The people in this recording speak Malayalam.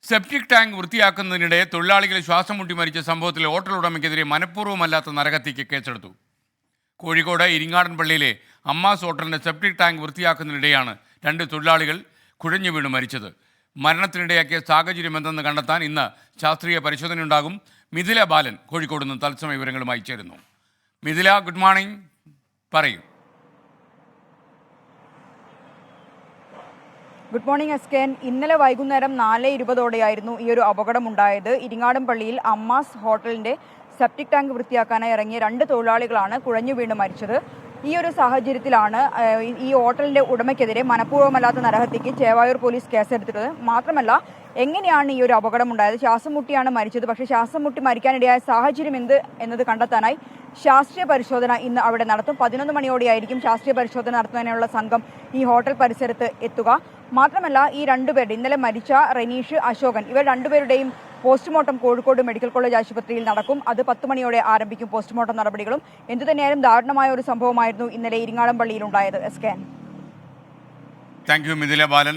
സെപ്റ്റിക് ടാങ്ക് വൃത്തിയാക്കുന്നതിനിടെ തൊഴിലാളികൾ ശ്വാസം മുട്ടി മരിച്ച സംഭവത്തിൽ ഹോട്ടൽ ഉടമയ്ക്കെതിരെ മനഃപൂർവ്വമല്ലാത്ത നരഹത്യയ്ക്ക് കേസെടുത്തു. കോഴിക്കോട് ഇരിങ്ങാടൻ പള്ളിയിലെ അമ്മാസ് ഹോട്ടലിൻ്റെ സെപ്റ്റിക് ടാങ്ക് വൃത്തിയാക്കുന്നതിനിടെയാണ് 2 തൊഴിലാളികൾ കുഴഞ്ഞു വീണ് മരിച്ചത്. മരണത്തിനിടയാക്കിയ സാഹചര്യം എന്തെന്ന് കണ്ടെത്താൻ ഇന്ന് ശാസ്ത്രീയ പരിശോധനയുണ്ടാകും. മിഥില ബാലൻ കോഴിക്കോട് നിന്ന് തത്സമയ വിവരങ്ങളുമായി ചേരുന്നു. മിഥില, ഗുഡ് മോർണിംഗ്, പറയൂ. ഗുഡ് മോർണിംഗ് എസ്കേൻ. ഇന്നലെ വൈകുന്നേരം 4:20ഓടെയായിരുന്നു ഈ ഒരു അപകടമുണ്ടായത്. ഇരിങ്ങാടൻ പള്ളിയിൽ അമ്മാസ് ഹോട്ടലിന്റെ സെപ്റ്റിക് ടാങ്ക് വൃത്തിയാക്കാനായി ഇറങ്ങിയ 2 തൊഴിലാളികളാണ് കുഴഞ്ഞു വീണ് മരിച്ചത്. ഈ ഒരു സാഹചര്യത്തിലാണ് ഈ ഹോട്ടലിന്റെ ഉടമയ്ക്കെതിരെ മനഃപൂർവ്വമല്ലാത്ത നരഹത്യയ്ക്ക് ചേവായൂർ പോലീസ് കേസെടുത്തിട്ടുള്ളത്. മാത്രമല്ല, എങ്ങനെയാണ് ഈ ഒരു അപകടം ഉണ്ടായത്? ശ്വാസം മുട്ടിയാണ് മരിച്ചത്. പക്ഷേ ശ്വാസം മുട്ടി മരിക്കാനിടയായ സാഹചര്യം എന്നത് കണ്ടെത്താനായി ശാസ്ത്രീയ പരിശോധന ഇന്ന് അവിടെ നടത്തും. 11 മണിയോടെയായിരിക്കും ശാസ്ത്രീയ പരിശോധന നടത്തുന്നതിനുള്ള സംഘം ഈ ഹോട്ടൽ പരിസരത്ത് എത്തുക. മാത്രമല്ല, ഈ 2 പേരുടെ ഇന്നലെ മരിച്ച റെനീഷ്, അശോകൻ, ഇവർ 2 പേരുടെയും പോസ്റ്റ്മോർട്ടം കോഴിക്കോട് മെഡിക്കൽ കോളേജ് ആശുപത്രിയിൽ നടക്കും. അത് 10 മണിയോടെ ആരംഭിക്കും പോസ്റ്റ്മോർട്ടം നടപടികളും. എന്തുതന്നെയായാലും ദാരുണമായ ഒരു സംഭവമായിരുന്നു ഇന്നലെ ഇരിങ്ങാടൻ പള്ളിയിൽ ഉണ്ടായത്. എസ്കേൻ. Thank you Mithila Balan.